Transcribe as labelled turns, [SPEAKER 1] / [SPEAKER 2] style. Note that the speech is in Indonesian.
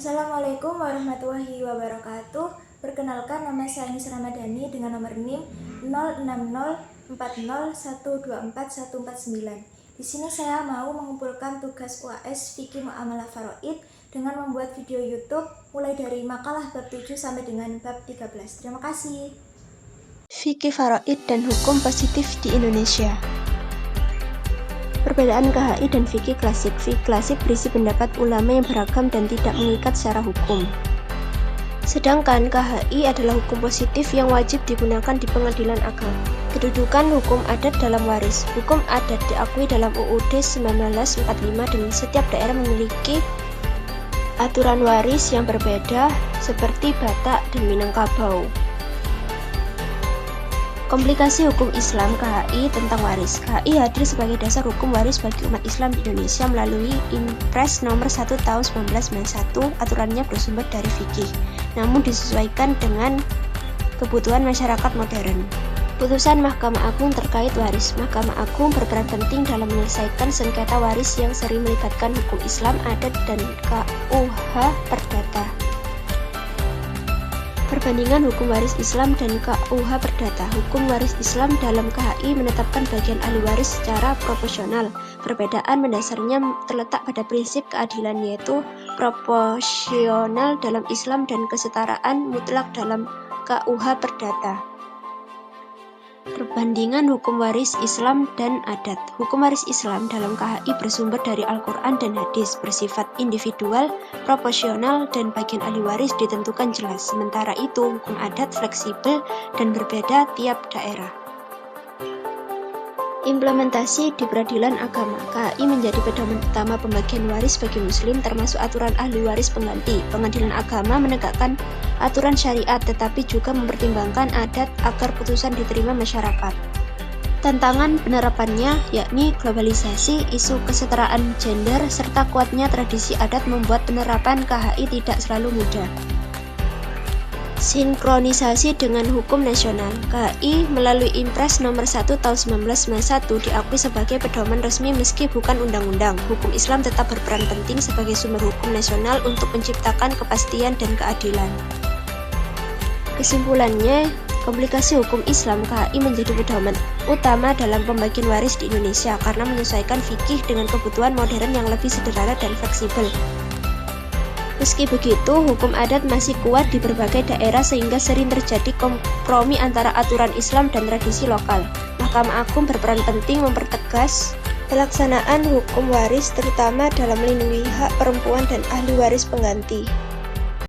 [SPEAKER 1] Assalamualaikum warahmatullahi wabarakatuh. Perkenalkan, nama saya Nis Ramadhani dengan nomor NIM 060401244149. Di sini saya mau mengumpulkan tugas UAS Fikih Muamalah Faraid dengan membuat video YouTube mulai dari makalah bab 7 sampai dengan bab 13. Terima kasih.
[SPEAKER 2] Fikih Faraid dan hukum positif di Indonesia. Perbedaan KHI dan fikih klasik. Fikih klasik berisi pendapat ulama yang beragam dan tidak mengikat secara hukum. Sedangkan KHI adalah hukum positif yang wajib digunakan di pengadilan agama. Kedudukan hukum adat dalam waris. Hukum adat diakui dalam UUD 1945 dan setiap daerah memiliki aturan waris yang berbeda seperti Batak dan Minangkabau. Komplikasi hukum Islam KHI tentang waris. KHI hadir sebagai dasar hukum waris bagi umat Islam di Indonesia melalui Impres nomor 1 tahun 1991. Aturannya bersumber dari fikih, namun disesuaikan dengan kebutuhan masyarakat modern. Putusan Mahkamah Agung terkait waris. Mahkamah Agung berperan penting dalam menyelesaikan sengketa waris yang sering melibatkan hukum Islam, adat, dan KUH Perdata. Perbandingan hukum waris Islam dan KUH Perdata. Hukum waris Islam dalam KHI menetapkan bagian ahli waris secara proporsional. Perbedaan mendasarnya terletak pada prinsip keadilan, yaitu proporsional dalam Islam dan kesetaraan mutlak dalam KUH Perdata. Perbandingan hukum waris Islam dan adat. Hukum waris Islam dalam KHI bersumber dari Al-Quran dan hadis, bersifat individual, proporsional, dan bagian ahli waris ditentukan jelas. Sementara itu, hukum adat fleksibel dan berbeda tiap daerah. Implementasi di peradilan agama. KHI menjadi pedoman utama pembagian waris bagi muslim, termasuk aturan ahli waris pengganti. Pengadilan agama menegakkan aturan syariat tetapi juga mempertimbangkan adat agar putusan diterima masyarakat. Tantangan penerapannya yakni globalisasi, isu kesetaraan gender, serta kuatnya tradisi adat membuat penerapan KHI tidak selalu mudah. Sinkronisasi dengan hukum nasional. KHI melalui Impres nomor 1 tahun 1991 diakui sebagai pedoman resmi meski bukan undang-undang. Hukum Islam tetap berperan penting sebagai sumber hukum nasional untuk menciptakan kepastian dan keadilan. Kesimpulannya, komplikasi hukum Islam KHI menjadi pedoman utama dalam pembagian waris di Indonesia karena menyesuaikan fikih dengan kebutuhan modern yang lebih sederhana dan fleksibel. Meski begitu, hukum adat masih kuat di berbagai daerah sehingga sering terjadi kompromi antara aturan Islam dan tradisi lokal. Mahkamah Agung berperan penting mempertegas pelaksanaan hukum waris terutama dalam melindungi hak perempuan dan ahli waris pengganti.